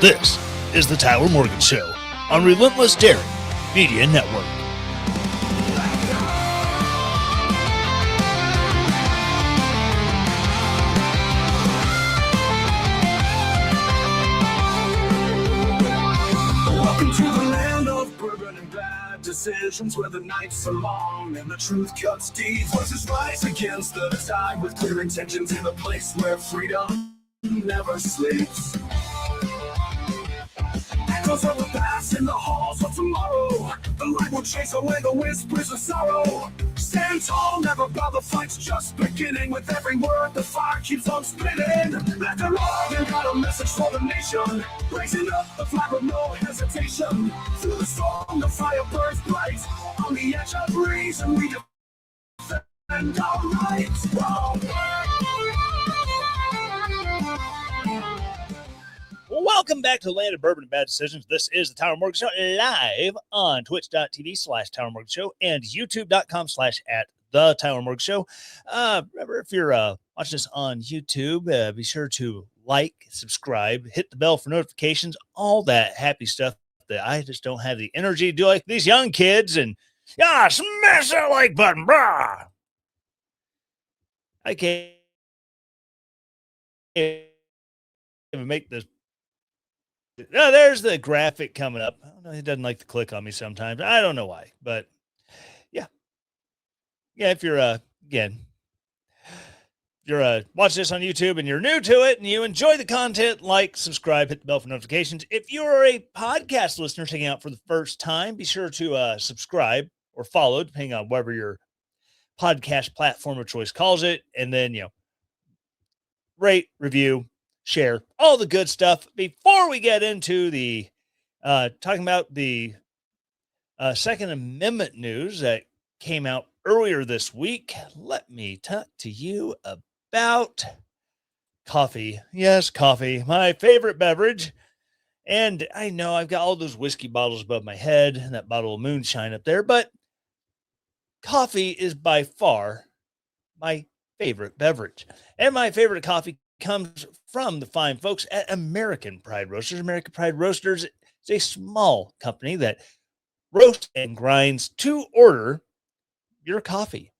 This is the Tyler Morgan Show on Relentless Dairy Media Network. Welcome to the land of bourbon and bad decisions, where the nights are long and the truth cuts deep. Voices rise against the tide with clear intentions in a place where freedom never sleeps. Echoes of the past in the halls of tomorrow. The light will chase away the whispers of sorrow. Stand tall, never bow, the fight's just beginning. With every word, the fire keeps on spinning. After all, you got a message for the nation. Raising up the flag with no hesitation. Through the storm, the fire burns bright. On the edge of reason, we defend our rights. Whoa. Welcome back to the land of bourbon and bad decisions. This is the Tyler Morgan Show live on twitch.tv/Tyler Morgan Show and youtube.com/@the Tyler Morgan Show. Remember, if you're watching this on YouTube, be sure to like, subscribe, hit the bell for notifications, all that happy stuff that I just don't have the energy to do like these young kids. And smash that like button, brah. I can't even make this. No, there's the graphic coming up. I don't know. He doesn't like to click on me sometimes. I don't know why, but yeah. If you're watching this on YouTube and you're new to it and you enjoy the content, like, subscribe, hit the bell for notifications. If you're a podcast listener checking out for the first time, be sure to subscribe or follow, depending on whatever your podcast platform of choice calls it, and then rate, review, share, all the good stuff. Before we get into the talking about the Second Amendment news that came out earlier this week, let me talk to you about coffee. Yes, coffee, my favorite beverage. And I know I've got all those whiskey bottles above my head and that bottle of moonshine up there, but coffee is by far my favorite beverage. And my favorite coffee comes from the fine folks at American Pride Roasters. American Pride Roasters is a small company that roasts and grinds to order your coffee.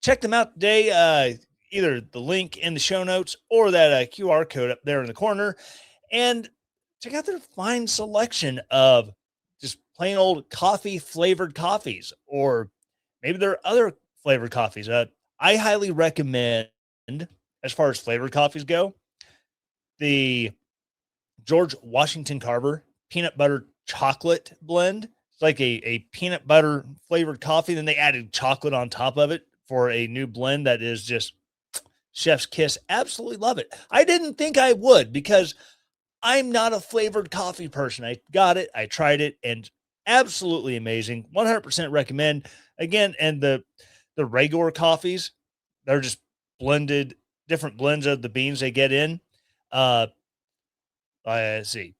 Check them out today, either the link in the show notes or that QR code up there in the corner, and check out their fine selection of just plain old coffee flavored coffees, or maybe there are other flavored coffees. I highly recommend, as far as flavored coffees go, the George Washington Carver peanut butter chocolate blend. It's like a peanut butter flavored coffee. Then they added chocolate on top of it for a new blend that is just chef's kiss. Absolutely love it. I didn't think I would because I'm not a flavored coffee person. I got it. I tried it and absolutely amazing. 100% recommend. Again, and the regular coffees, they're just blended, different blends of the beans they get in. I see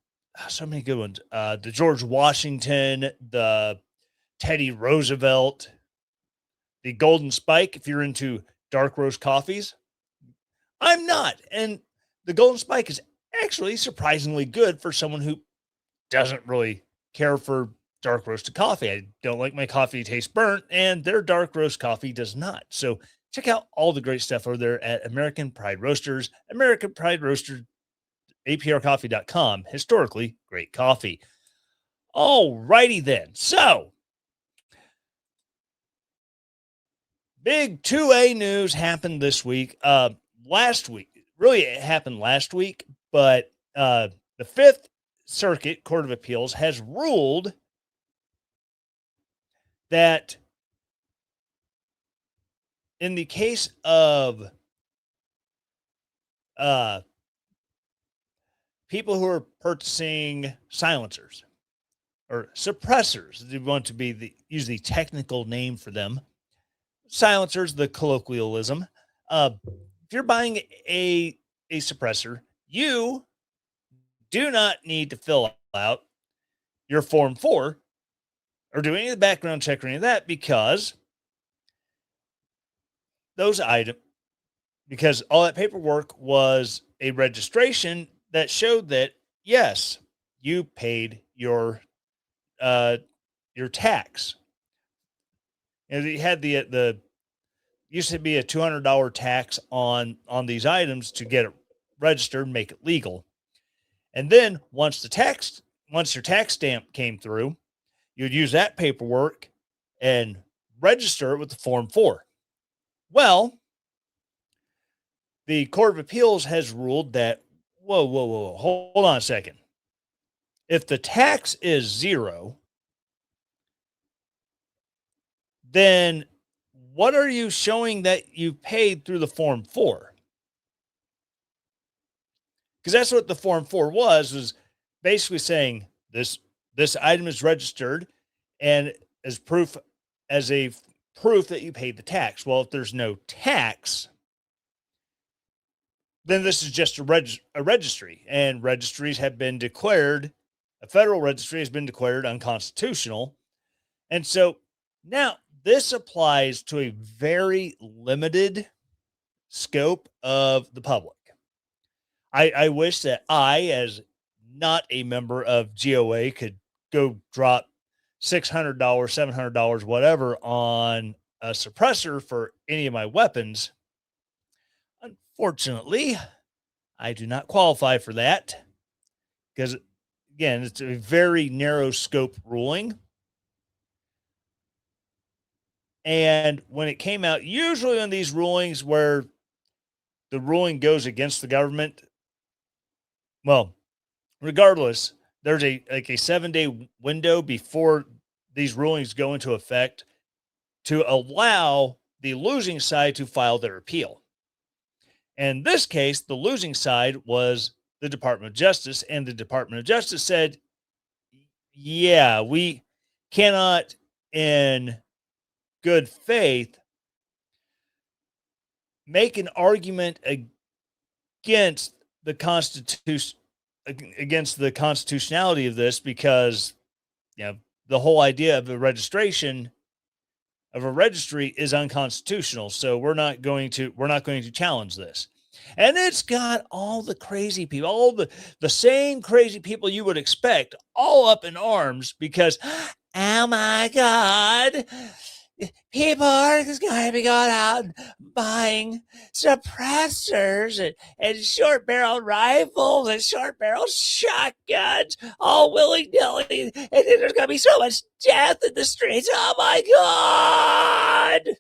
so many good ones. The George Washington, the Teddy Roosevelt, the Golden Spike. If you're into dark roast coffees, I'm not. And the Golden Spike is actually surprisingly good for someone who doesn't really care for dark roasted coffee. I don't like my coffee to taste burnt, and their dark roast coffee does not. So check out all the great stuff over there at American Pride Roasters. American Pride Roasters, aprcoffee.com. Historically great coffee. All righty then. So, big 2A news happened this week. Last week, really it happened last week, but the Fifth Circuit Court of Appeals has ruled that in the case of people who are purchasing silencers or suppressors, they want to use the technical name for them. Silencers, the colloquialism. If you're buying a suppressor, you do not need to fill out your Form 4 or do any of the background check or any of that, because those items, because all that paperwork was a registration that showed that, yes, you paid your tax. And you had the used to be a $200 tax on these items to get it registered and make it legal. And then once your tax stamp came through, you'd use that paperwork and register it with the Form 4. Well, the Court of Appeals has ruled that, whoa, hold on a second. If the tax is zero, then what are you showing that you paid through the Form 4? Because that's what the Form 4 was basically saying this item is registered and as a proof that you paid the tax. Well, if there's no tax, then this is just a registry, and registries have been declared, a federal registry has been declared unconstitutional. And so now this applies to a very limited scope of the public. I wish that I, as not a member of GOA, could go drop $600, $700, whatever, on a suppressor for any of my weapons. Unfortunately, I do not qualify for that because, again, it's a very narrow scope ruling. And when it came out, usually in these rulings where the ruling goes against the government, well, regardless, there's a 7-day window before these rulings go into effect to allow the losing side to file their appeal. In this case, the losing side was the Department of Justice, and the Department of Justice said, yeah, we cannot in good faith make an argument against the constitutionality of this, because the whole idea of a registry is unconstitutional. So we're not going to challenge this. And it's got all the crazy people, all the same crazy people you would expect, all up in arms because, oh my God, people are just going to be going out and buying suppressors and short barrel rifles and short barrel shotguns all willy-nilly. And then there's going to be so much death in the streets. Oh my God.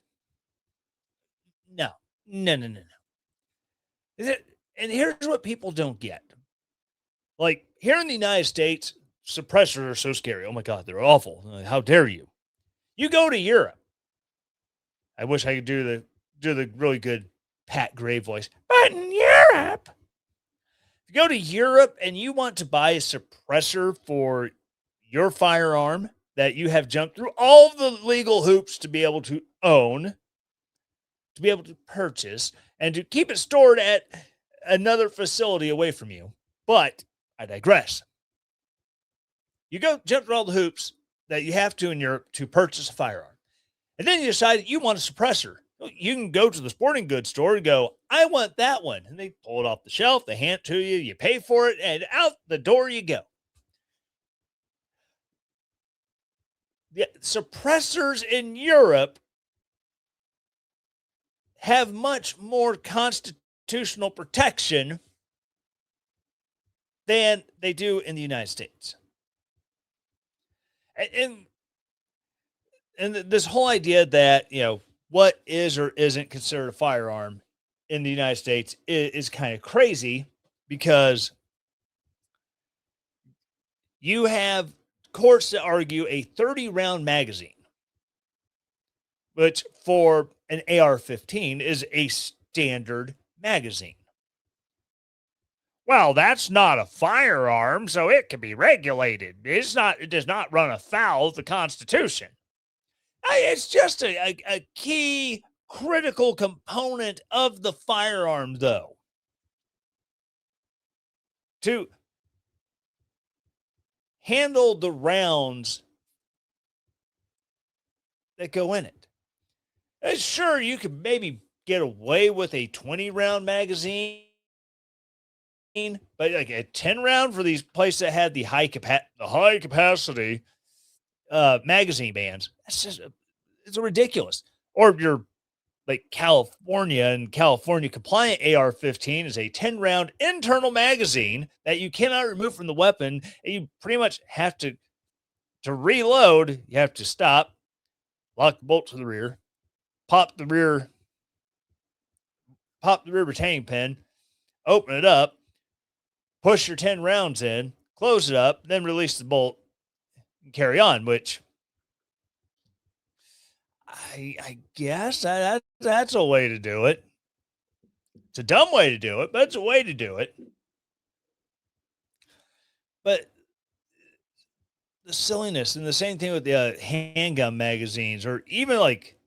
No. And here's what people don't get. Like here in the United States, suppressors are so scary. Oh my God, they're awful. How dare you? You go to Europe. I wish I could do the really good Pat Gray voice. But in Europe, if you go to Europe and you want to buy a suppressor for your firearm that you have jumped through all the legal hoops to be able to own, to be able to purchase, and to keep it stored at another facility away from you. But I digress. You go jump through all the hoops that you have to in Europe to purchase a firearm. And then you decide that you want a suppressor. You can go to the sporting goods store and go, I want that one. And they pull it off the shelf, they hand it to you, you pay for it, and out the door you go. The suppressors in Europe have much more constitutional protection than they do in the United States. And this whole idea that, what is or isn't considered a firearm in the United States is kind of crazy, because you have courts that argue a 30-round magazine, which for an AR-15 is a standard magazine. Well, that's not a firearm, so it can be regulated. It does not run afoul of the Constitution. It's just a key critical component of the firearm, though, to handle the rounds that go in it. Sure, you could maybe get away with a 20-round magazine but like a 10 round for these places that had the high capacity magazine bans. That's just it's ridiculous. Or you're like California, and California compliant AR-15 is a 10 round internal magazine that you cannot remove from the weapon. And you pretty much have to reload. You have to stop, lock the bolt to the rear, pop the rear retaining pin, open it up, push your 10 rounds in, close it up, then release the bolt and carry on, which I guess that's a way to do it. It's a dumb way to do it, but it's a way to do it. But the silliness, and the same thing with the handgun magazines, or even like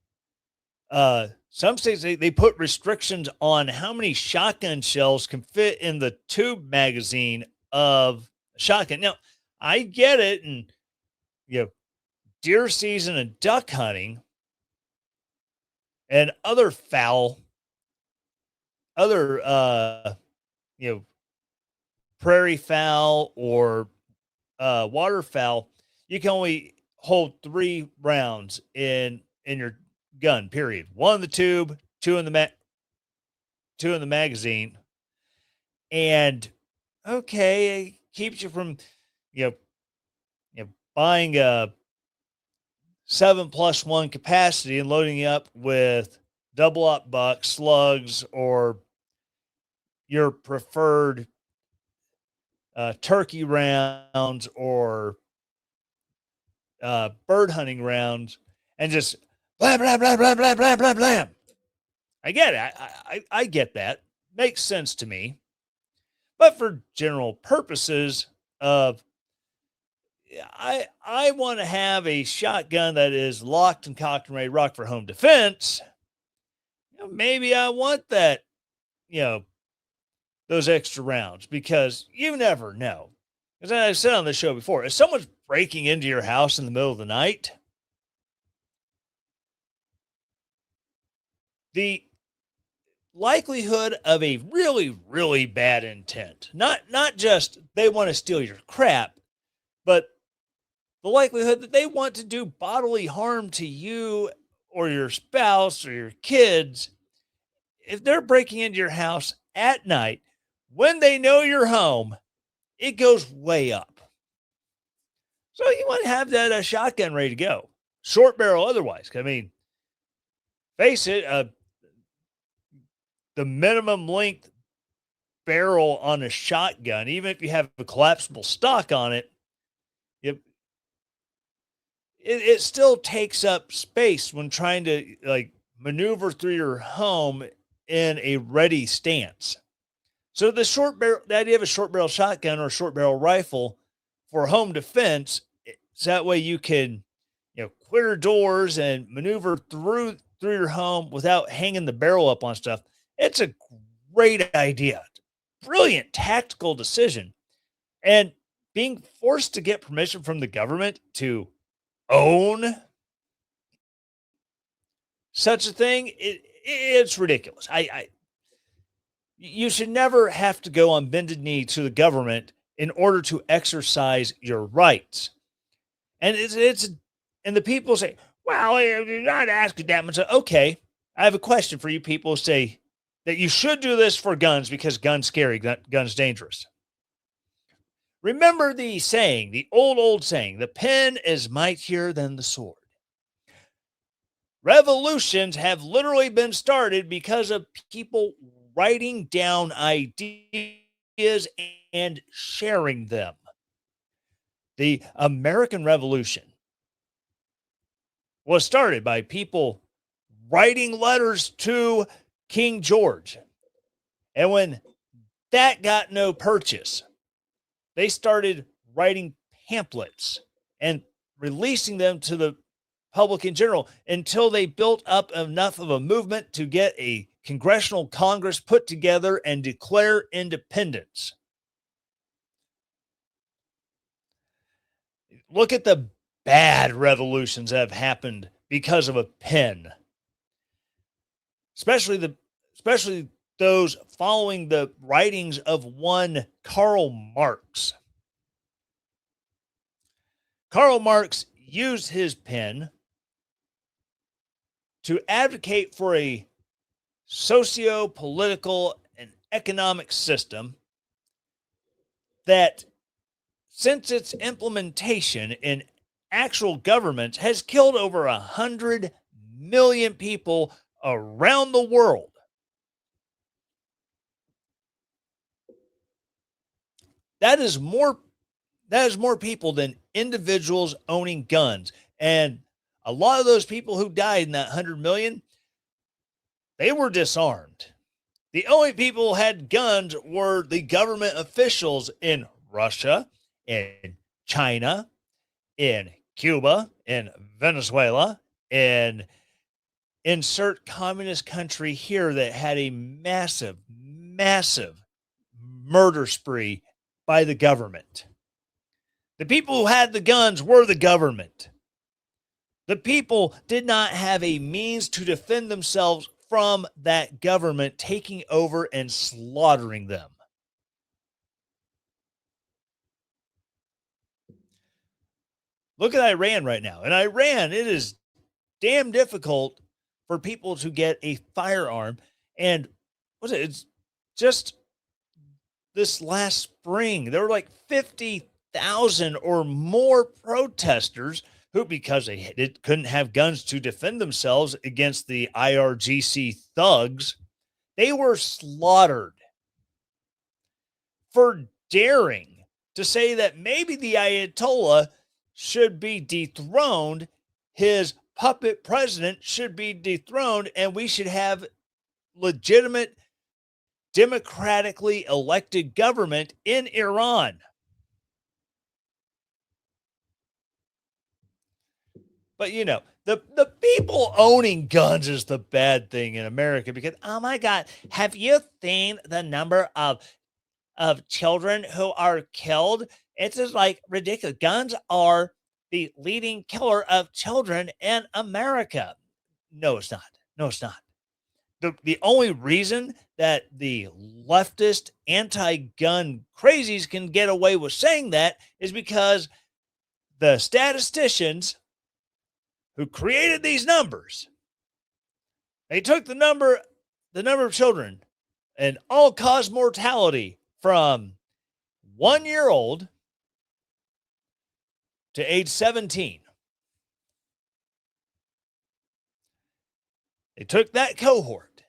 some states, they put restrictions on how many shotgun shells can fit in the tube magazine of a shotgun. Now, I get it, and deer season and duck hunting and other prairie fowl or waterfowl, you can only hold 3 rounds in your gun. Period. 1 in the tube, 2 in the magazine, and okay, it keeps you from buying a 7+1 capacity and loading it up with double up buck slugs or your preferred turkey rounds or bird hunting rounds, and just blah blah blah blah blah blah blah blah. I get it. I get that. Makes sense to me. But for general purposes of, I want to have a shotgun that is locked and cocked and ready to rock for home defense. Maybe I want that, those extra rounds, because you never know. As I said on the show before, if someone's breaking into your house in the middle of the night, the likelihood of a really, really bad intent, not just they want to steal your crap, but the likelihood that they want to do bodily harm to you or your spouse or your kids, if they're breaking into your house at night when they know you're home, it goes way up. So you want to have that shotgun ready to go, short barrel otherwise. I mean, face it, the minimum length barrel on a shotgun, even if you have a collapsible stock on it, it still takes up space when trying to like maneuver through your home in a ready stance. So the idea of a short barrel shotgun or a short barrel rifle for home defense, so that way you can, clear doors and maneuver through your home without hanging the barrel up on stuff. It's a great idea. Brilliant tactical decision. And being forced to get permission from the government to own such a thing, it's ridiculous. You should never have to go on bended knee to the government in order to exercise your rights. And and the people say, well, you're not asking that much. Okay, I have a question for you people who say that you should do this for guns because guns scary, guns dangerous. Remember the saying, the old saying, the pen is mightier than the sword. Revolutions have literally been started because of people writing down ideas and sharing them. The American Revolution was started by people writing letters to King George. And when that got no purchase, they started writing pamphlets and releasing them to the public in general until they built up enough of a movement to get a congressional Congress put together and declare independence. Look at the bad revolutions that have happened because of a pen. Especially those following the writings of one Karl Marx. Karl Marx used his pen to advocate for a socio-political and economic system that, since its implementation in actual government, has killed over 100 million people around the world. That is more people than individuals owning guns. And a lot of those people who died in that 100 million, they were disarmed. The only people who had guns were the government officials in Russia, in China, in Cuba, in Venezuela, and insert communist country here that had a massive, massive murder spree by the government. The people who had the guns were the government. The people did not have a means to defend themselves from that government taking over and slaughtering them. Look at Iran right now. In Iran, it is damn difficult for people to get a firearm. And what's it? It's just this last spring, there were like 50,000 or more protesters who, because they couldn't have guns to defend themselves against the IRGC thugs, they were slaughtered for daring to say that maybe the Ayatollah should be dethroned, his puppet president should be dethroned, and we should have legitimate, democratically elected government in Iran. But you know, the people owning guns is the bad thing in America, because, oh my God, have you seen the number of children who are killed? It's just like ridiculous. Guns are the leading killer of children in America. No, it's not. No, it's not. The only reason that the leftist anti-gun crazies can get away with saying that is because the statisticians who created these numbers, they took the number of children and all-cause mortality from 1 year old to age 17. They took that cohort,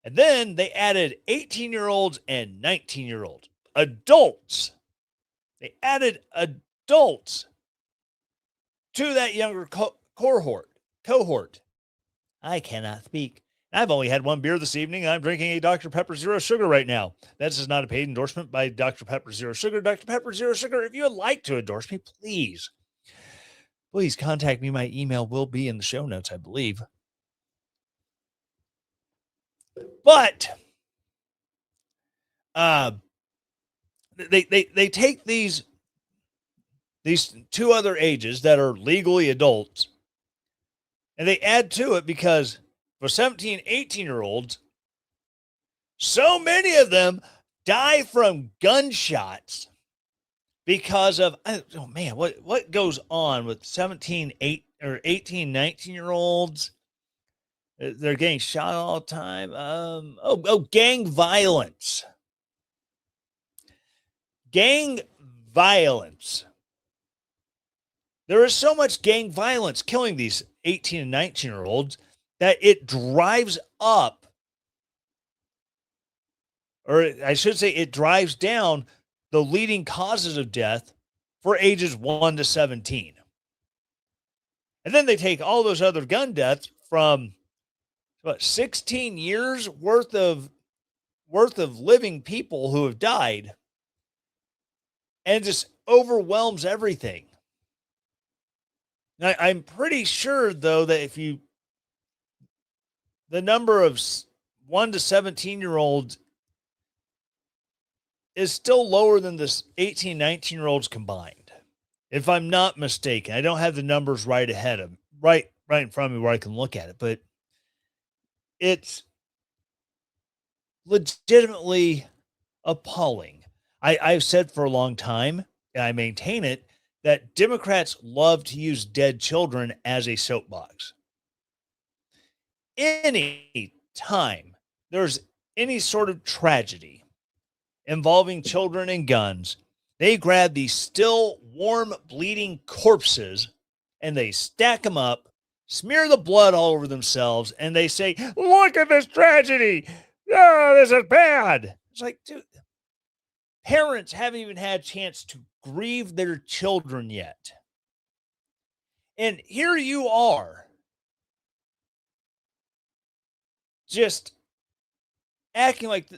and then they added 18-year-olds and 19-year-olds, adults. They added adults to that younger cohort. I cannot speak. I've only had one beer this evening. I'm drinking a Dr. Pepper Zero Sugar right now. This is not a paid endorsement by Dr. Pepper Zero Sugar. Dr. Pepper Zero Sugar, if you would like to endorse me, please contact me. My email will be in the show notes, I believe. But they take these two other ages that are legally adults, and they add to it, because for 17, 18-year-olds, so many of them die from gunshots because of, oh man, what goes on with 17, 18, 19-year-olds? They're getting shot all the time. Gang violence. Gang violence. There is so much gang violence killing these 18 and 19-year-olds that it drives up, or I should say it drives down, the leading causes of death for ages 1 to 17. And then they take all those other gun deaths from 16 years worth of living people who have died, and just overwhelms everything. Now, I'm pretty sure, though, that the number of 1 to 17-year-olds is still lower than this 18, 19-year-olds combined, if I'm not mistaken. I don't have the numbers right in front of me where I can look at it, but it's legitimately appalling. I've said for a long time, and I maintain it, that Democrats love to use dead children as a soapbox. Any time there's any sort of tragedy involving children and guns, they grab these still warm, bleeding corpses and they stack them up, smear the blood all over themselves, and they say, "Look at this tragedy. Oh, this is bad." It's like, dude, parents haven't even had a chance to grieve their children yet. And here you are, just acting like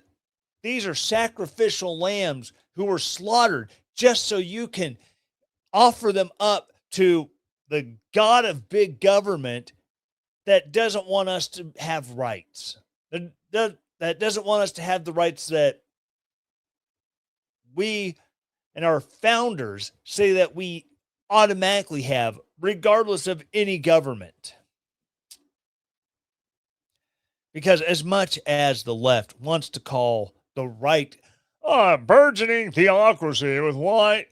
these are sacrificial lambs who were slaughtered just so you can offer them up to the God of big government that doesn't want us to have rights, that doesn't want us to have the rights that we and our founders say that we automatically have, regardless of any government. Because as much as the left wants to call the right burgeoning theocracy with white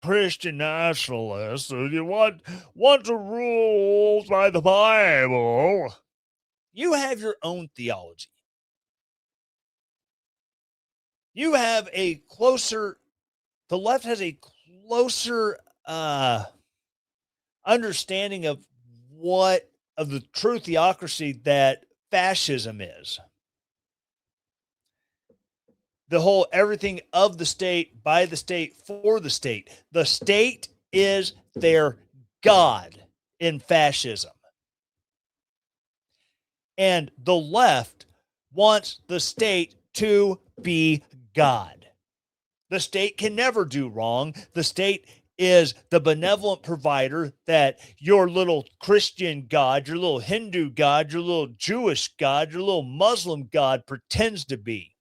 Christian nationalists, you want to rule by the Bible, you have your own theology. You have a closer, the left has a closer understanding of the true theocracy that fascism is. The whole everything of the state, by the state, for the state. The state is their God in fascism. And the left wants the state to be God. The state can never do wrong. The state is the benevolent provider that your little Christian God, your little Hindu God, your little Jewish God, your little Muslim God pretends to be.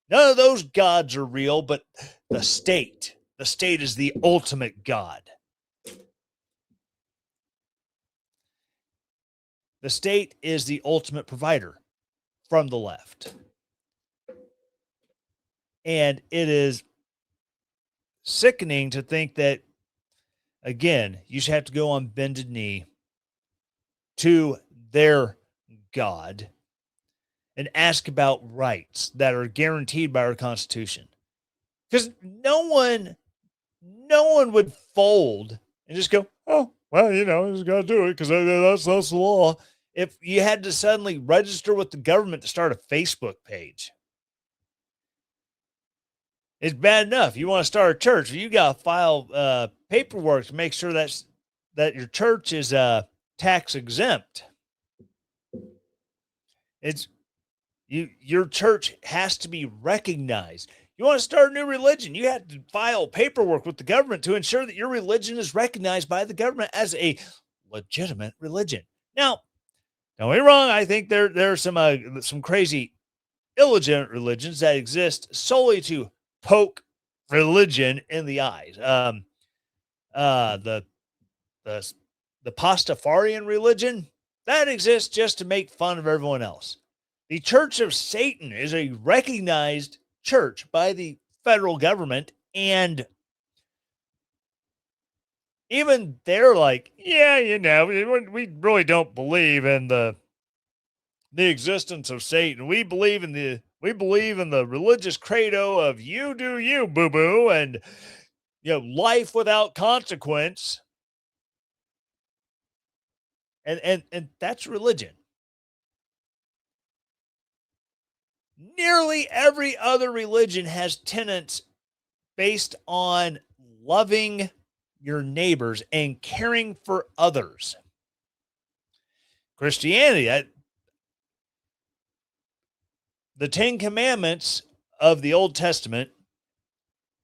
None of those gods are real, but the state is the ultimate God. The state is the ultimate provider from the left. And it is sickening to think that, again, you should have to go on bended knee to their God and ask about rights that are guaranteed by our Constitution. Because no one would fold and just go, "Oh, well, you just got to do it because that's the law." If you had to suddenly register with the government to start a Facebook page, it's bad enough. You want to start a church, you got to file paperwork to make sure that your church is tax exempt. Your church has to be recognized. You want to start a new religion, you have to file paperwork with the government to ensure that your religion is recognized by the government as a legitimate religion. Now, don't get me wrong, I think there are some crazy illegitimate religions that exist solely to poke religion in the eyes. The Pastafarian religion that exists just to make fun of everyone else. The Church of Satan is a recognized church by the federal government, and even they're like, yeah, we really don't believe in the existence of Satan. We believe in the religious credo of you do you, boo boo, and life without consequence. And that's religion. Nearly every other religion has tenets based on loving your neighbors and caring for others. Christianity, the 10 Commandments of the Old Testament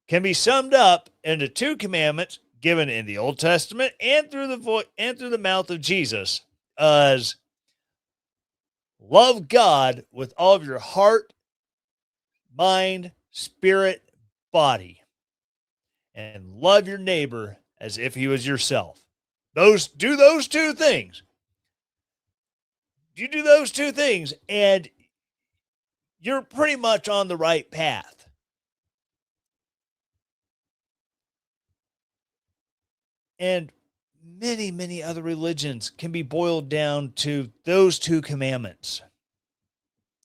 can be summed up into 2 commandments given in the Old Testament and through the mouth of Jesus as love God with all of your heart, mind, spirit, body, and love your neighbor as if he was yourself. Do those 2 things. You do those two things, and you're pretty much on the right path. And many, many other religions can be boiled down to those two commandments.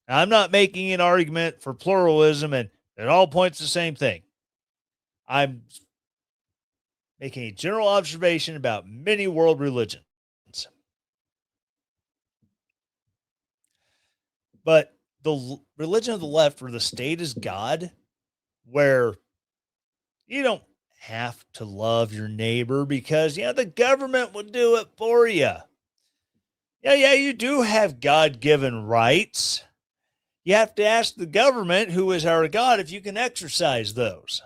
Now, I'm not making an argument for pluralism, and it all points to the same thing. I'm making a general observation about many world religions. But the religion of the left, or the state is God, where you don't have to love your neighbor because, the government will do it for you. Yeah, you do have God given rights. You have to ask the government, who is our God, if you can exercise those.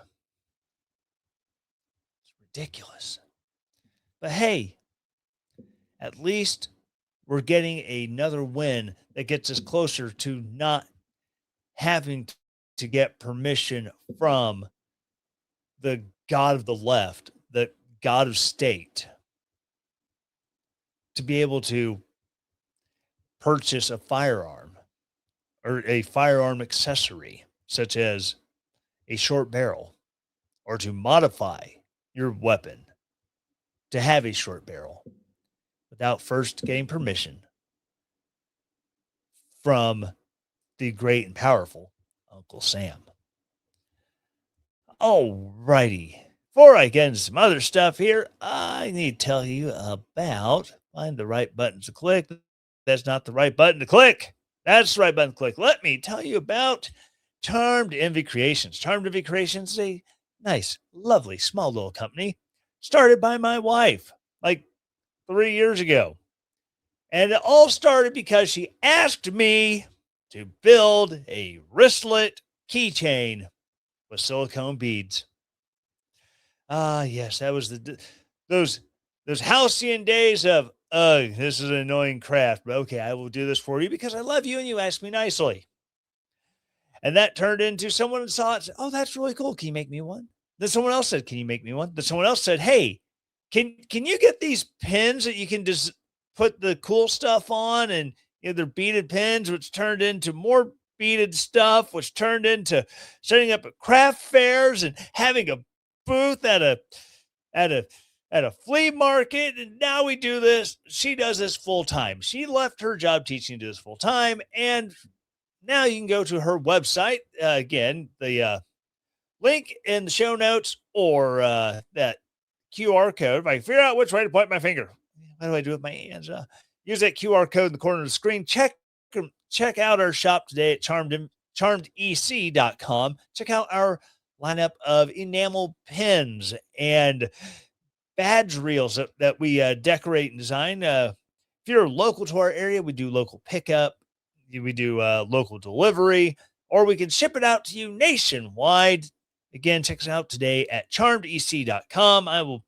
It's ridiculous. But hey, at least we're getting another win that gets us closer to not having to get permission from the God of the left, the God of state, to be able to purchase a firearm or a firearm accessory, such as a short barrel, or to modify your weapon to have a short barrel without first getting permission from the great and powerful Uncle Sam. All righty. Before I get into some other stuff here, I need to tell you about find the right button to click. That's not the right button to click. That's the right button to click. Let me tell you about Charmed Envy Creations. Charmed Envy Creations is a nice, lovely, small little company started by my wife like 3 years ago. And it all started because she asked me to build a wristlet keychain with silicone beads. Ah, yes, that was those halcyon days of, this is an annoying craft, but okay, I will do this for you because I love you and you asked me nicely. And that turned into someone saw it and said, oh, that's really cool. Can you make me one? Then someone else said, can you make me one? Then someone else said, hey, can you get these pins that you can just put the cool stuff on? And they're beaded pins, which turned into more beaded stuff, which turned into setting up at craft fairs and having a booth at a flea market. And now we do this. She does this full time. She left her job teaching to do this full time, and now you can go to her website. Again, the link in the show notes, or that QR code. If I figure out which way to point my finger, what do I do with my hands? Use that QR code in the corner of the screen. Check out our shop today at charmedec.com. Check out our lineup of enamel pins and badge reels that we decorate and design. If you're local to our area, we do local pickup. We do local delivery, or we can ship it out to you nationwide. Again, check us out today at charmedec.com. I will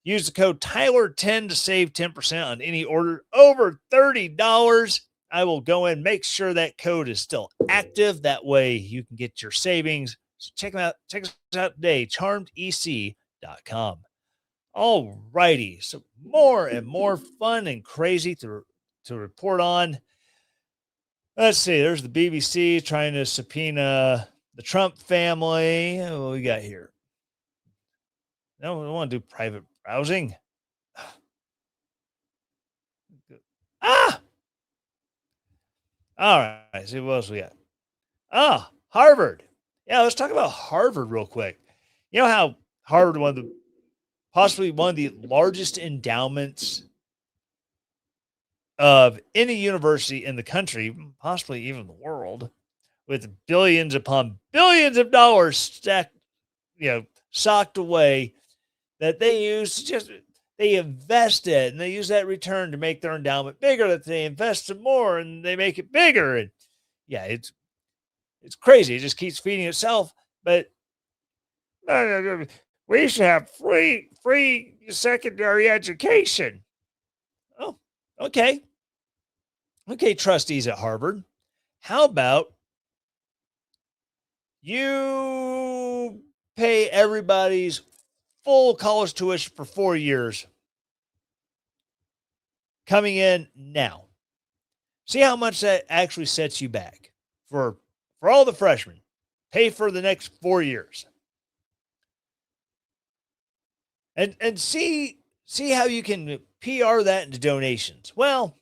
use the code Tyler10 to save 10% on any order over $30. I will go in and make sure that code is still active. That way you can get your savings. So check us out today, charmedec.com. All righty. So more and more fun and crazy to report on. Let's see. There's the BBC trying to subpoena the Trump family. What do we got here? No, we want to do private browsing. Ah! All right. See what else we got. Ah, Harvard. Yeah, let's talk about Harvard real quick. You know how Harvard, possibly one of the largest endowments of any university in the country, possibly even the world, with billions upon billions of dollars stacked, socked away, that they use they invest it, and they use that return to make their endowment bigger, that they invest some more and they make it bigger. And yeah, it's crazy. It just keeps feeding itself. But we should have free secondary education. Oh, okay. Okay, trustees at Harvard. How about you pay everybody's full college tuition for 4 years coming in now? See how much that actually sets you back for all the freshmen. Pay for the next 4 years. And see how you can PR that into donations. Well,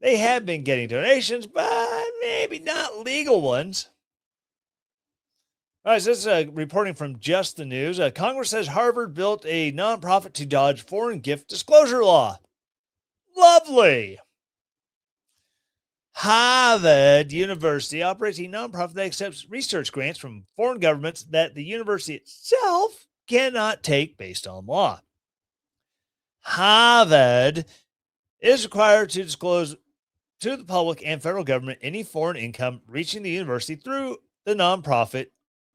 they have been getting donations, but maybe not legal ones. All right, so this is reporting from Just the News. Congress says Harvard built a nonprofit to dodge foreign gift disclosure law. Lovely. Harvard University operates a nonprofit that accepts research grants from foreign governments that the university itself cannot take based on law. Harvard is required to disclose to the public and federal government any foreign income reaching the university through the nonprofit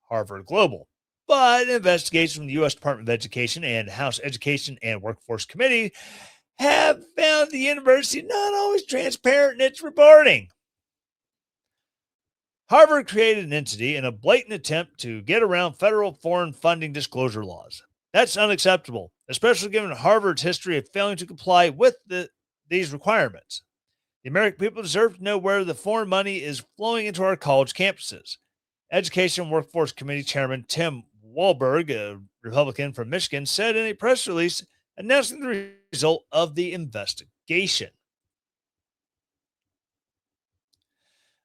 Harvard Global. But investigations from the U.S. Department of Education and House Education and Workforce Committee have found the university not always transparent in its reporting. Harvard created an entity in a blatant attempt to get around federal foreign funding disclosure laws. That's unacceptable, especially given Harvard's history of failing to comply with these requirements. The American people deserve to know where the foreign money is flowing into our college campuses. Education and Workforce Committee Chairman Tim Walberg, a Republican from Michigan, said in a press release announcing the result of the investigation.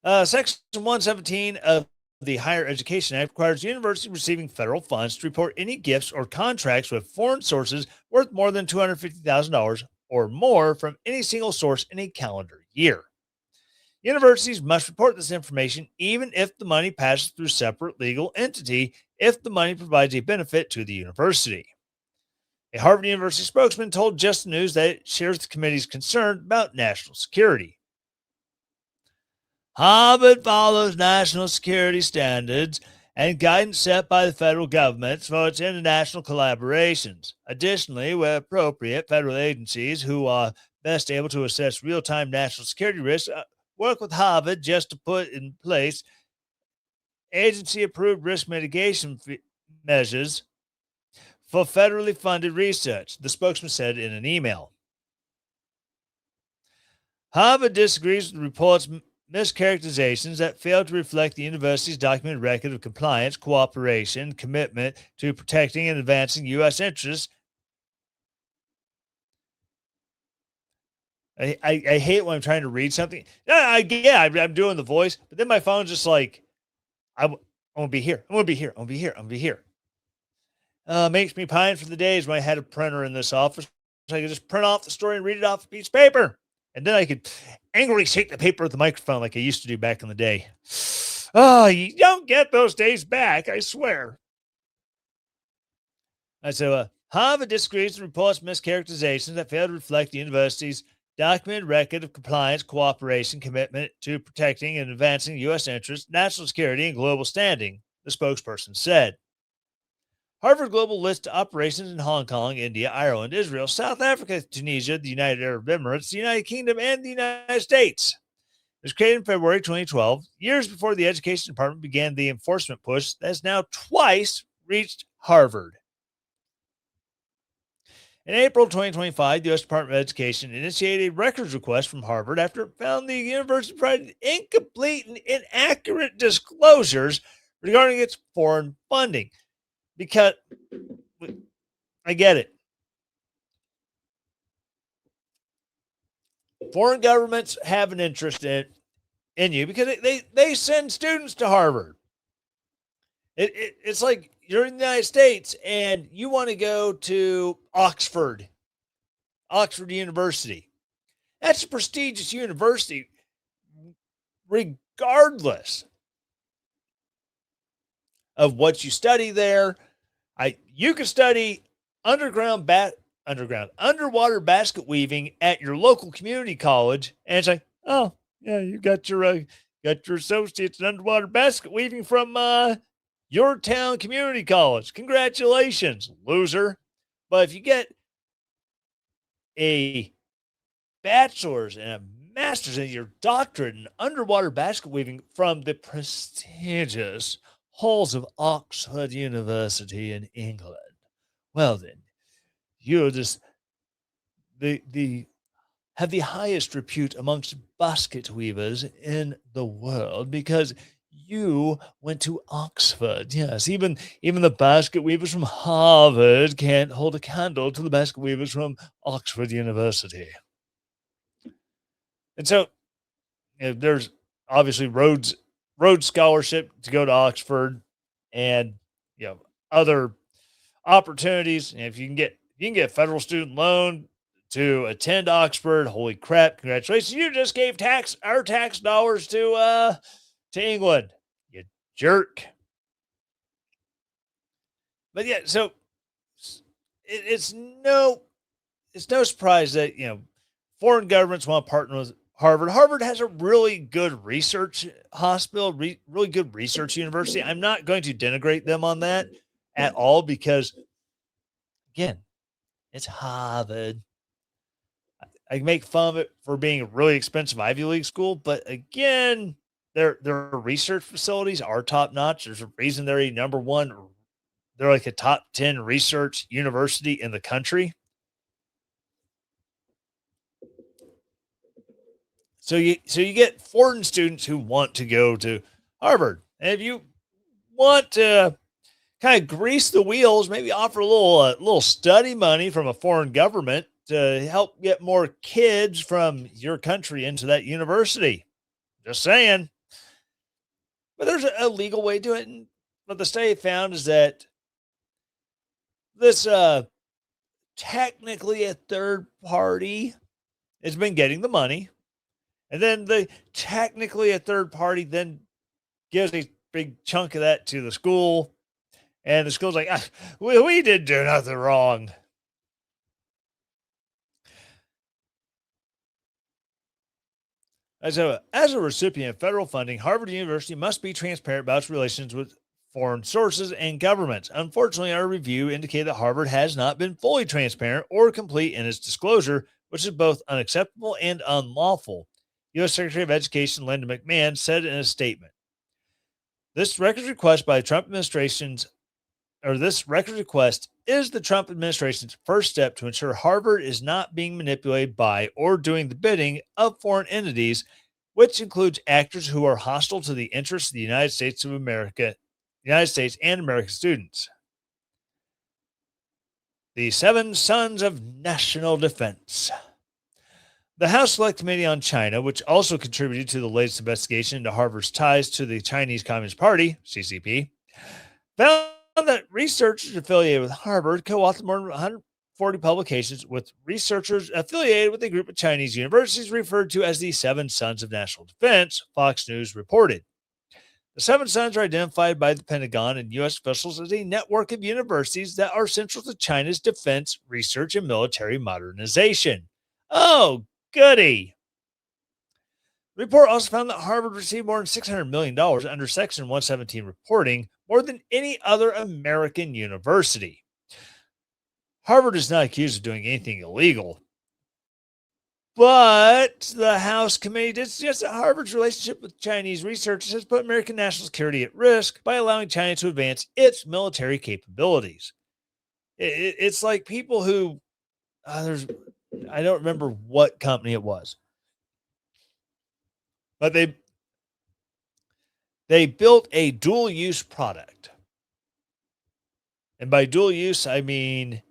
Section 117 of the Higher Education Act requires universities receiving federal funds to report any gifts or contracts with foreign sources worth more than $250,000 or more from any single source in a calendar year. Universities must report this information even if the money passes through a separate legal entity if the money provides a benefit to the university. A Harvard University spokesman told Just the News that it shares the committee's concern about national security. Harvard follows national security standards and guidance set by the federal government for its international collaborations. Additionally, where appropriate, federal agencies who are best able to assess real-time national security risks work with Harvard just to put in place agency-approved risk mitigation measures for federally funded research, the spokesman said in an email. Harvard disagrees with the report's mischaracterizations that fail to reflect the university's documented record of compliance, cooperation, commitment to protecting and advancing U.S. interests. I hate when I'm trying to read something. I'm doing the voice, but then my phone's just like, I'm going to be here. I'm going to be here. I'm going to be here. I'm going to be here. Makes me pine for the days when I had a printer in this office. So I could just print off the story and read it off a piece of paper. And then I could angrily shake the paper with the microphone like I used to do back in the day. Oh, you don't get those days back, I swear. So Harvard disagrees with the report's mischaracterizations that fail to reflect the university's documented record of compliance, cooperation, commitment to protecting and advancing U.S. interests, national security, and global standing, the spokesperson said. Harvard Global lists operations in Hong Kong, India, Ireland, Israel, South Africa, Tunisia, the United Arab Emirates, the United Kingdom, and the United States. It was created in February 2012, years before the Education Department began the enforcement push that has now twice reached Harvard. In April 2025, the U.S. Department of Education initiated a records request from Harvard after it found the university provided incomplete and inaccurate disclosures regarding its foreign funding. Because I get it. Foreign governments have an interest in you because they send students to Harvard. It's like you're in the United States and you want to go to Oxford University. That's a prestigious university, regardless of what you study there. You can study underwater basket weaving at your local community college, and it's like, oh yeah, you got your associates in underwater basket weaving from your town community college. Congratulations, loser! But if you get a bachelor's and a master's and your doctorate in underwater basket weaving from the prestigious halls of Oxford University in England, well then, you're just the have the highest repute amongst basket weavers in the world because you went to Oxford. Yes, even the basket weavers from Harvard can't hold a candle to the basket weavers from Oxford University. And so there's obviously Rhodes scholarship to go to Oxford, and other opportunities. And if you can get a federal student loan to attend Oxford, holy crap! Congratulations, you just gave our tax dollars to England, you jerk. But yeah, so it, it's no it's no surprise that foreign governments want to partner with Harvard. Harvard has a really good research hospital, really good research university. I'm not going to denigrate them on that at all because, again, it's Harvard. I make fun of it for being a really expensive Ivy League school, but again, their research facilities are top notch. There's a reason they're a number one. They're like a top 10 research university in the country. So you get foreign students who want to go to Harvard. And if you want to kind of grease the wheels, maybe offer a little study money from a foreign government to help get more kids from your country into that university. Just saying. But there's a legal way to it. And what the study found is that this technically a third party has been getting the money. And then the technically a third party then gives a big chunk of that to the school. And the school's like, we didn't do nothing wrong. As a recipient of federal funding, Harvard University must be transparent about its relations with foreign sources and governments. Unfortunately, our review indicated that Harvard has not been fully transparent or complete in its disclosure, which is both unacceptable and unlawful. U.S. Secretary of Education Linda McMahon said in a statement, This record request is the Trump administration's first step to ensure Harvard is not being manipulated by or doing the bidding of foreign entities, which includes actors who are hostile to the interests of the United States and American students. The Seven Sons of National Defense. The House Select Committee on China, which also contributed to the latest investigation into Harvard's ties to the Chinese Communist Party, CCP, found that researchers affiliated with Harvard co-authored more than 140 publications with researchers affiliated with a group of Chinese universities referred to as the Seven Sons of National Defense, Fox News reported. The Seven Sons are identified by the Pentagon and U.S. officials as a network of universities that are central to China's defense, research, and military modernization. Oh, goody. The report also found that Harvard received more than $600 million under Section 117 reporting, more than any other American university. Harvard is not accused of doing anything illegal, but the House committee did suggest that Harvard's relationship with Chinese researchers has put American national security at risk by allowing China to advance its military capabilities. It's like people who, I don't remember what company it was, but they built a dual use product. And by dual use, I mean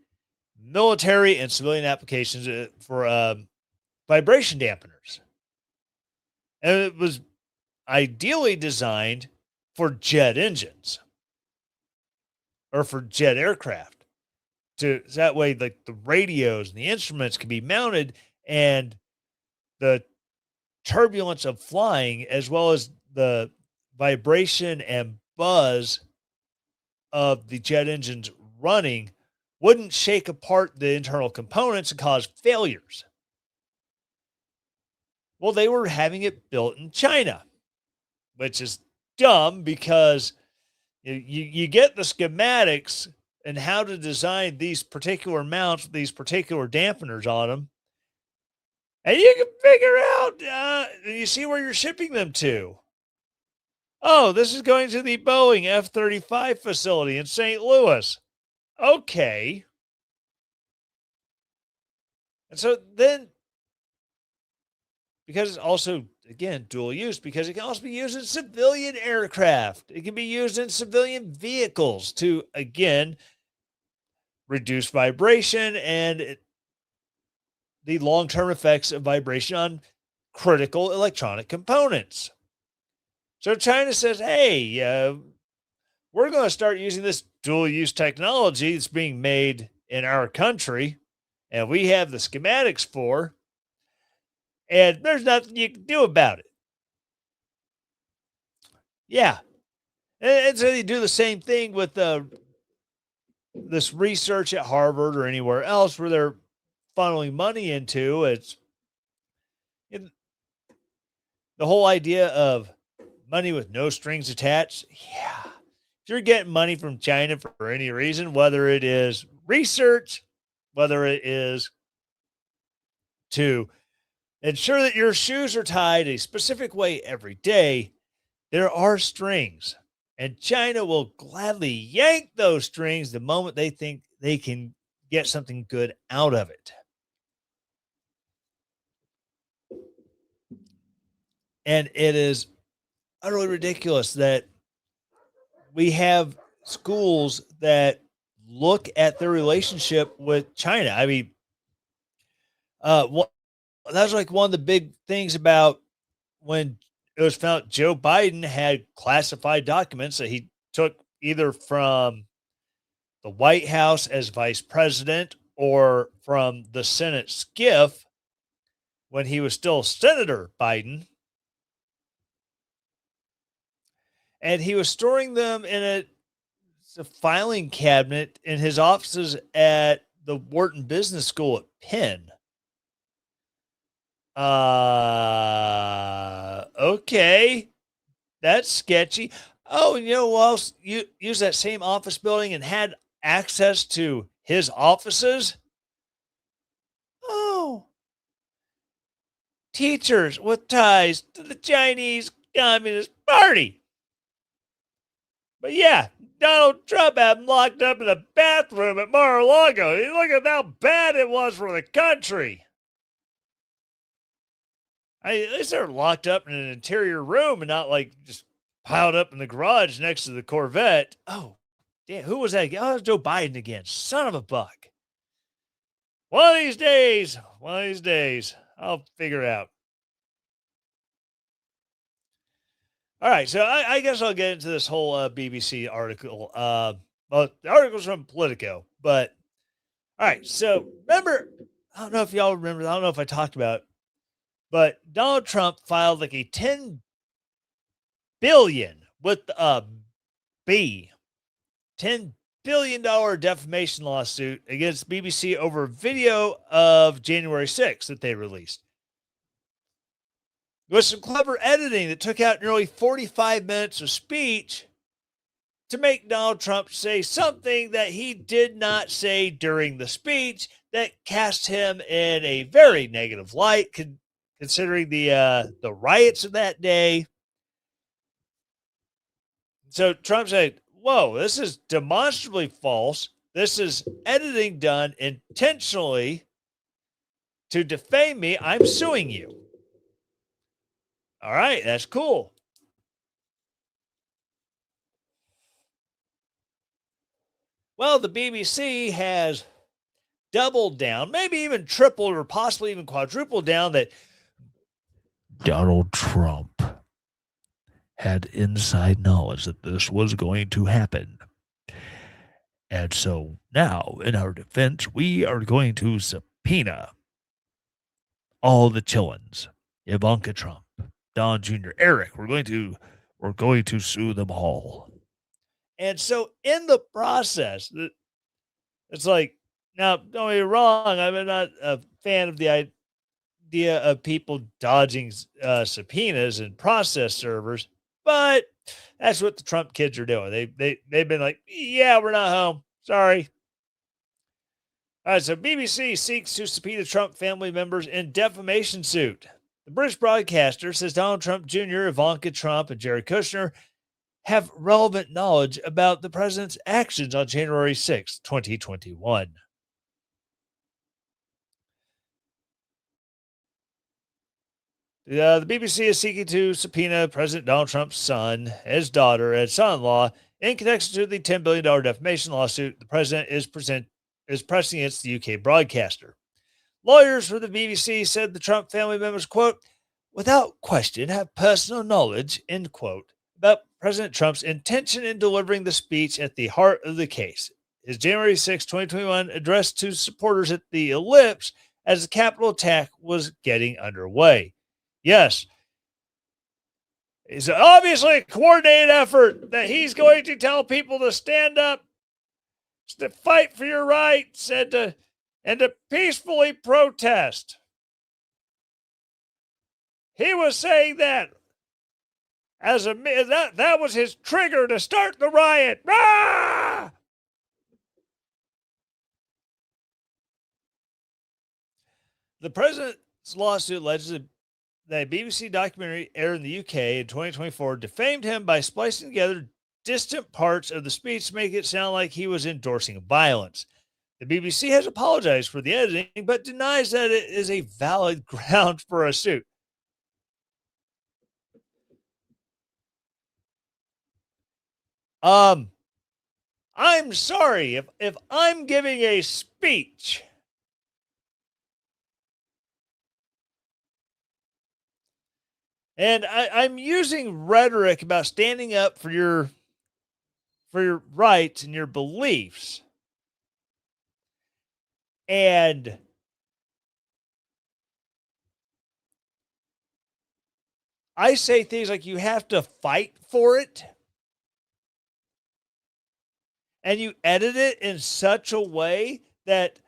military and civilian applications for vibration dampeners. And it was ideally designed for jet engines or for jet aircraft. So that way, like the radios and the instruments can be mounted, and the turbulence of flying, as well as the vibration and buzz of the jet engines running, wouldn't shake apart the internal components and cause failures. Well, they were having it built in China, which is dumb because you get the schematics and how to design these particular mounts, these particular dampeners on them, and you can figure out, you see where you're shipping them to. Oh, this is going to the Boeing F-35 facility in St. Louis. Okay. And so then because it's also, again, dual use, because it can also be used in civilian aircraft. It can be used in civilian vehicles to, again, reduce vibration and the long-term effects of vibration on critical electronic components. So China says, hey, we're going to start using this dual-use technology that's being made in our country, and we have the schematics for, and there's nothing you can do about it. Yeah. And so they do the same thing with this research at Harvard or anywhere else where they're funneling money into. It's the whole idea of money with no strings attached. Yeah. If you're getting money from China for any reason, whether it is research, whether it is to ensure that your shoes are tied a specific way every day, there are strings. And China will gladly yank those strings the moment they think they can get something good out of it. And it is utterly ridiculous that we have schools that look at their relationship with China. I mean, that's like one of the big things about when it was found Joe Biden had classified documents that he took either from the White House as vice president or from the Senate SCIF when he was still Senator Biden. And he was storing them in a filing cabinet in his offices at the Wharton Business School at Penn. Okay. That's sketchy. Oh, you know who else used that same office building and had access to his offices? Oh, teachers with ties to the Chinese Communist Party. But yeah, Donald Trump had him locked up in a bathroom at Mar-a-Lago. Look at how bad it was for the country. At least they're locked up in an interior room and not like just piled up in the garage next to the Corvette. Oh, damn, who was that again? Oh, it was Joe Biden again. Son of a buck. One of these days, I'll figure it out. All right, so I guess I'll get into this whole BBC article. Well, the article's from Politico, but all right. So remember, I don't know if y'all remember. I don't know if I talked about it, but Donald Trump filed like a $10 billion with a B, $10 billion defamation lawsuit against BBC over video of January 6th that they released. With some clever editing that took out nearly 45 minutes of speech to make Donald Trump say something that he did not say during the speech that cast him in a very negative light, considering the riots of that day. So Trump said, whoa, this is demonstrably false. This is editing done intentionally to defame me. I'm suing you. All right, that's cool. Well, the BBC has doubled down, maybe even tripled or possibly even quadrupled down that Donald Trump had inside knowledge that this was going to happen. And so now, in our defense, we are going to subpoena all the Chillins, Ivanka Trump, Don Jr., Eric. We're going to sue them all. And so in the process, it's like, now, don't get me wrong, I'm not a fan of the idea of people dodging subpoenas and process servers, but that's what the Trump kids are doing. They've been like, yeah, we're not home. Sorry. All right, so BBC seeks to subpoena Trump family members in defamation suit. The British broadcaster says Donald Trump Jr., Ivanka Trump, and Jared Kushner have relevant knowledge about the president's actions on January 6, 2021. The BBC is seeking to subpoena President Donald Trump's son, his daughter, and son-in-law in connection to the $10 billion defamation lawsuit the president is pressing against the UK broadcaster. Lawyers for the BBC said the Trump family members, quote, without question have personal knowledge, end quote, about President Trump's intention in delivering the speech at the heart of the case. His January 6, 2021 address to supporters at the Ellipse as the Capitol attack was getting underway. Yes, it's obviously a coordinated effort that he's going to tell people to stand up, to fight for your rights, and to peacefully protest. He was saying that that was his trigger to start the riot. Ah! The president's lawsuit alleges that a BBC documentary aired in the UK in 2024 defamed him by splicing together distant parts of the speech to make it sound like he was endorsing violence. The BBC has apologized for the editing, but denies that it is a valid ground for a suit. I'm sorry if I'm giving a speech and I'm using rhetoric about standing up for your rights and your beliefs, and I say things like you have to fight for it, and you edit it in such a way that,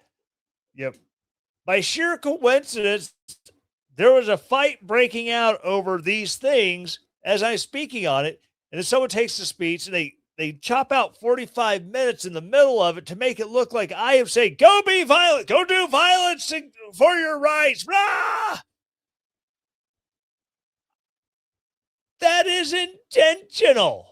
by sheer coincidence, there was a fight breaking out over these things as I'm speaking on it, and then someone takes the speech and they chop out 45 minutes in the middle of it to make it look like I am saying, go be violent, go do violence for your rights. Rah! That is intentional.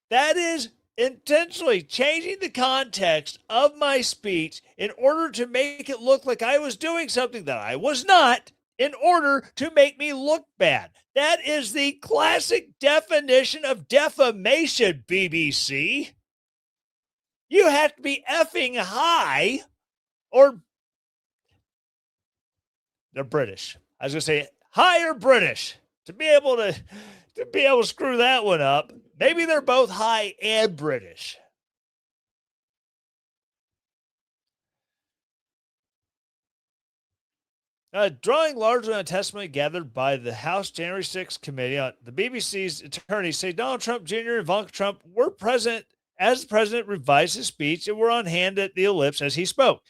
That is intentionally changing the context of my speech in order to make it look like I was doing something that I was not, in order to make me look bad. That is the classic definition of defamation, BBC. You have to be effing high, or they're British. I was going to say high or British to be able to screw that one up. Maybe they're both high and British. Drawing largely on testimony gathered by the House January 6th committee, the BBC's attorneys say Donald Trump Jr. and Ivanka Trump were present as the president revised his speech and were on hand at the Ellipse as he spoke.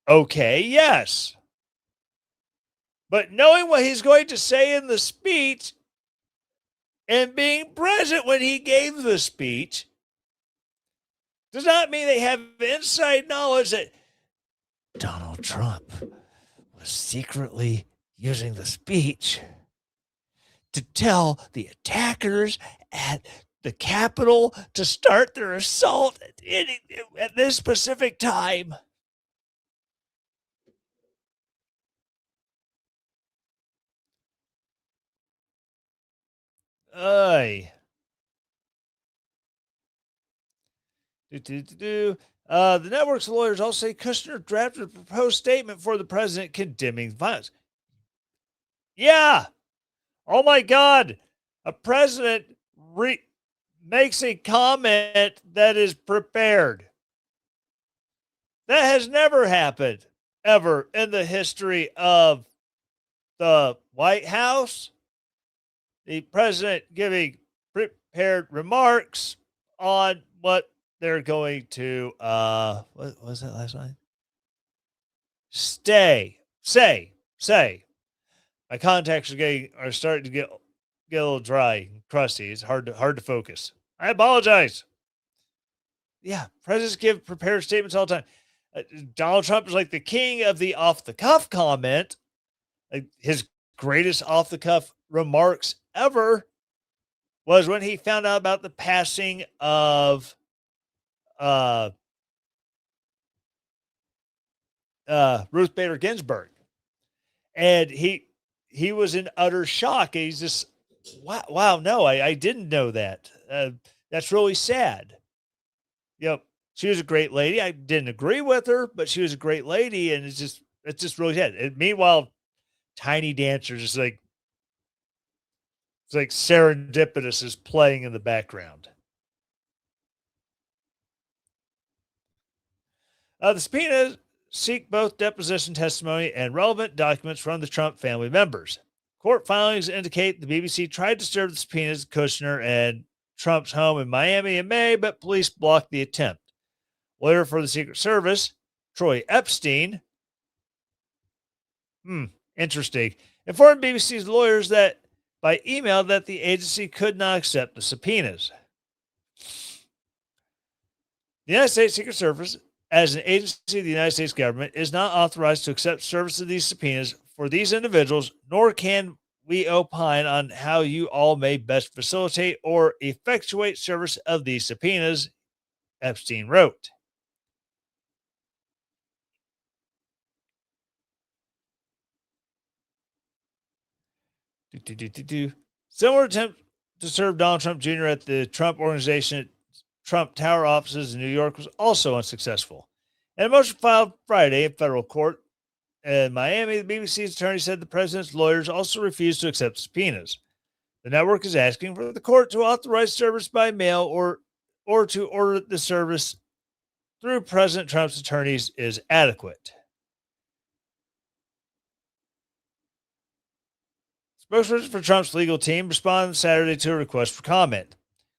Okay, yes. But knowing what he's going to say in the speech and being present when he gave the speech does not mean they have inside knowledge that Donald Trump was secretly using the speech to tell the attackers at the Capitol to start their assault at this specific time. Aye. The network's lawyers also say Kushner drafted a proposed statement for the president condemning violence. Yeah. Oh my God. A president makes a comment that is prepared. That has never happened ever in the history of the White House. The president giving prepared remarks on what they're going to what was that last line? Say. My contacts are starting to get a little dry and crusty. It's hard to focus. I apologize. Yeah, presidents give prepared statements all the time. Donald Trump is like the king of the off the cuff comment. His greatest off the cuff remarks ever was when he found out about the passing of Ruth Bader Ginsburg, and he was in utter shock. He's just, wow, no, I didn't know that. That's really sad. Yep, she was a great lady. I didn't agree with her, but she was a great lady, and it's just really sad. And meanwhile, Tiny Dancers is like it's like Serendipitous is playing in the background. The subpoenas seek both deposition testimony and relevant documents from the Trump family members. Court filings indicate the BBC tried to serve the subpoenas to Kushner and Trump's home in Miami in May, but police blocked the attempt. Lawyer for the Secret Service, Troy Epstein, interesting, informed BBC's lawyers that by email that the agency could not accept the subpoenas. The United States Secret Service, as an agency of the United States government, is not authorized to accept service of these subpoenas for these individuals, nor can we opine on how you all may best facilitate or effectuate service of these subpoenas, Epstein wrote. Similar attempt to serve Donald Trump Jr. at the Trump Organization Trump Tower offices in New York was also unsuccessful. In a motion filed Friday in federal court in Miami, the BBC's attorney said the president's lawyers also refused to accept subpoenas. The network is asking for the court to authorize service by mail or to order the service through President Trump's attorneys is adequate. Spokesperson for Trump's legal team responded Saturday to a request for comment.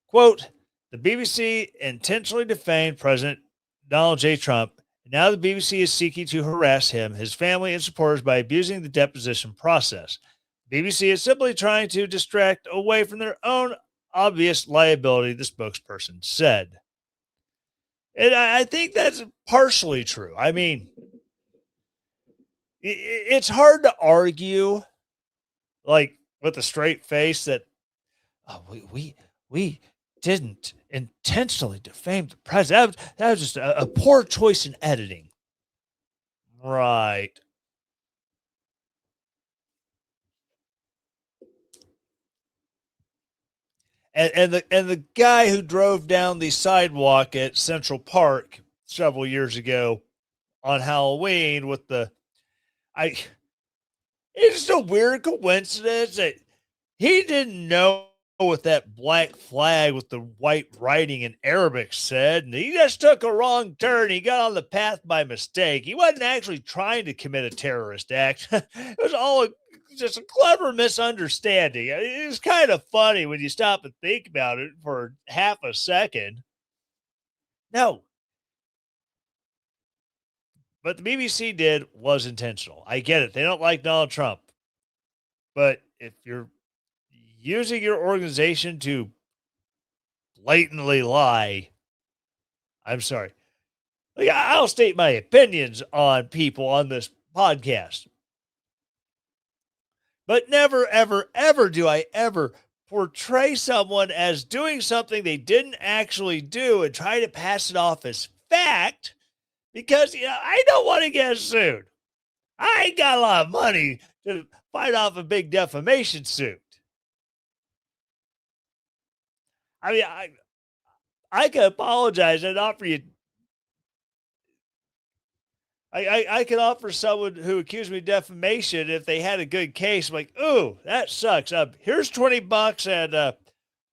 Quote, the BBC intentionally defamed President Donald J. Trump, and now the BBC is seeking to harass him, his family, and supporters by abusing the deposition process. The BBC is simply trying to distract away from their own obvious liability, the spokesperson said. And I think that's partially true. I mean, it's hard to argue, like with a straight face, that we didn't intentionally defame the president. That was just a poor choice in editing. Right. And the guy who drove down the sidewalk at Central Park several years ago on Halloween with it's just a weird coincidence that he didn't know what that black flag with the white writing in Arabic said, and he just took a wrong turn. He got on the path by mistake. He wasn't actually trying to commit a terrorist act. It was all just a clever misunderstanding. It's kind of funny when you stop and think about it for half a second. No. But the BBC was intentional. I get it. They don't like Donald Trump. But if you're using your organization to blatantly lie, I'm sorry. Like, I'll state my opinions on people on this podcast. But never, ever, ever do I ever portray someone as doing something they didn't actually do and try to pass it off as fact because I don't want to get sued. I ain't got a lot of money to fight off a big defamation suit. I mean, I can apologize and offer you. I can offer someone who accused me of defamation if they had a good case. I'm like, ooh, that sucks. Here's $20 and a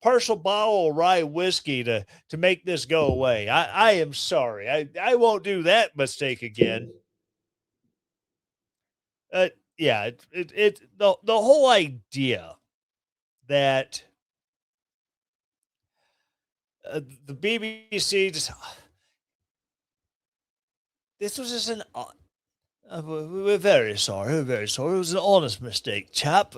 partial bottle of rye whiskey to make this go away. I am sorry. I won't do that mistake again. Yeah, the whole idea that the BBC just this was just we're very sorry. We're very sorry. It was an honest mistake, chap.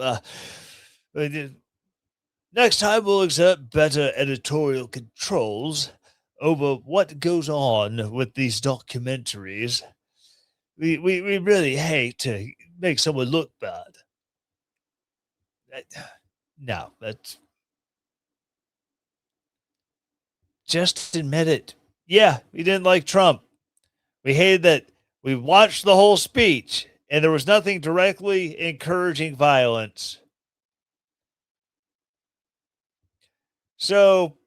Next time we'll exert better editorial controls over what goes on with these documentaries. We really hate to make someone look bad. No, that's just admit it. Yeah, we didn't like Trump. We hated that We watched the whole speech, and there was nothing directly encouraging violence. So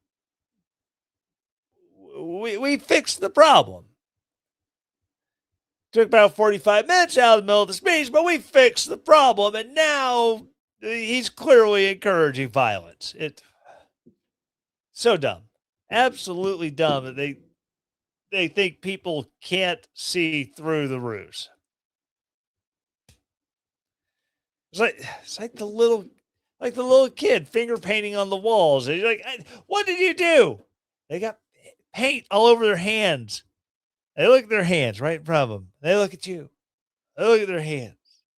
we fixed the problem. Took about 45 minutes out of the middle of the speech, but we fixed the problem, and now he's clearly encouraging violence. It's so dumb. Absolutely dumb that they think people can't see through the ruse. It's like the little kid finger painting on the walls. And you're like, what did you do? They got paint all over their hands. They look at their hands right in front of them. They look at you. They look at their hands.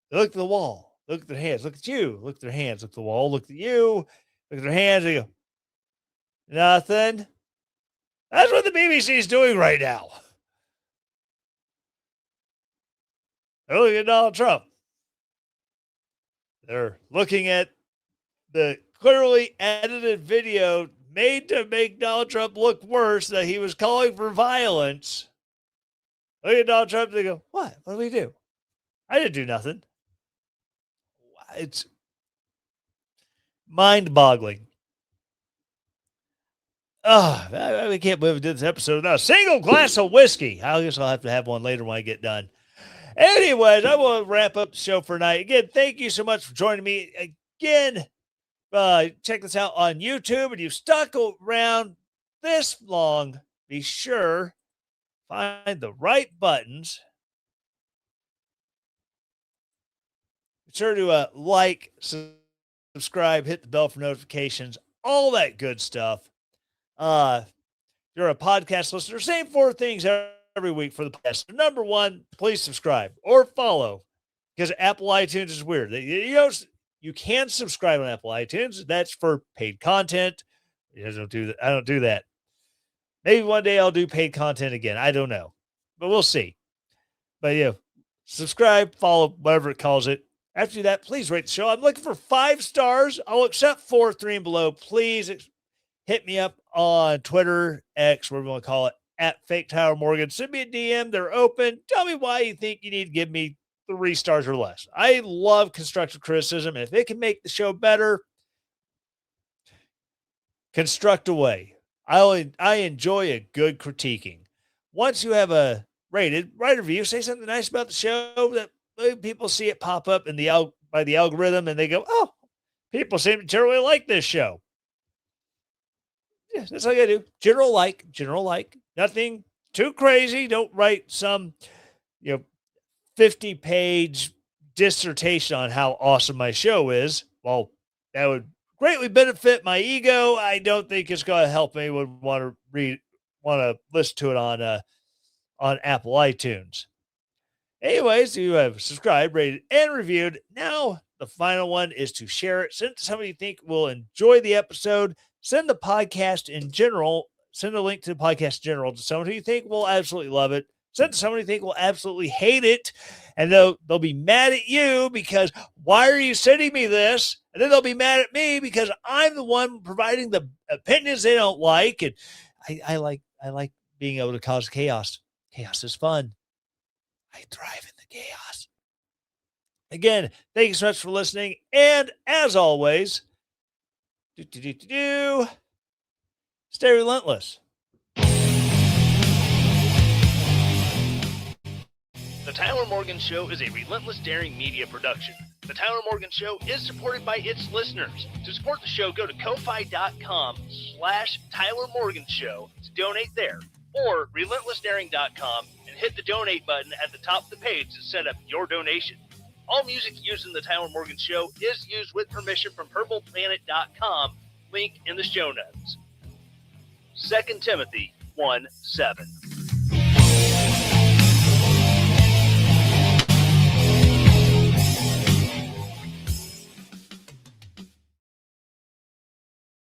They look at the wall. Look at their hands. Look at you. Look at their hands. Look at the wall. Look at you. Look at their hands. They go, nothing. That's what the BBC is doing right now. They're looking at Donald Trump. They're looking at the clearly edited video made to make Donald Trump look worse, that he was calling for violence. Look at Donald Trump. They go, what? What did we do? I didn't do nothing. It's mind-boggling. Oh, I can't believe we did this episode without a single glass of whiskey. I guess I'll have to have one later when I get done. Anyways, I will wrap up the show for tonight. Again, thank you so much for joining me. Again, check this out on YouTube. And you've stuck around this long, be sure find the right buttons. Be sure to like, subscribe, hit the bell for notifications, all that good stuff. You're a podcast listener, same 4 things every week for the podcast. Number 1, please subscribe or follow, because Apple iTunes is weird. You can subscribe on Apple iTunes. That's for paid content. I don't do that. Maybe one day I'll do paid content again. I don't know, but we'll see. But yeah, subscribe, follow, whatever it calls it. After that, please rate the show. I'm looking for 5 stars. I'll accept 4, 3 and below. Please hit me up on Twitter, X, whatever you want to call it, at Fake Tyler Morgan. Send me a DM. They're open. Tell me why you think you need to give me 3 stars or less. I love constructive criticism. If it can make the show better, construct away. I enjoy a good critiquing. Once you have a write a review, say something nice about the show that people see it pop up in by the algorithm, and they go, oh, people seem to really like this show. Yeah, that's all you gotta do. General like. Nothing too crazy. Don't write some, 50-page dissertation on how awesome my show is. Well, that would greatly benefit my ego. I don't think it's going to help anyone want to listen to it on Apple iTunes. Anyways, you have subscribed, rated, and reviewed. Now, the final one is to share it. Send it to somebody you think will enjoy the episode. Send the podcast in general. Send a link to the podcast in general to someone who you think will absolutely love it. Send it to someone you think will absolutely hate it. And they'll be mad at you because, why are you sending me this? And then they'll be mad at me because I'm the one providing the opinions they don't like. And I like being able to cause chaos. Chaos is fun. I thrive in the chaos. Again, thank you so much for listening. And as always, stay relentless. The Tyler Morgan Show is a relentless daring media production. The Tyler Morgan Show is supported by its listeners. To support the show, go to ko-fi.com/Tyler Morgan Show to donate there, or relentlessdaring.com and hit the donate button at the top of the page to set up your donation. All music used in the Tyler Morgan Show is used with permission from purpleplanet.com, link in the show notes. 2 Timothy 1:7.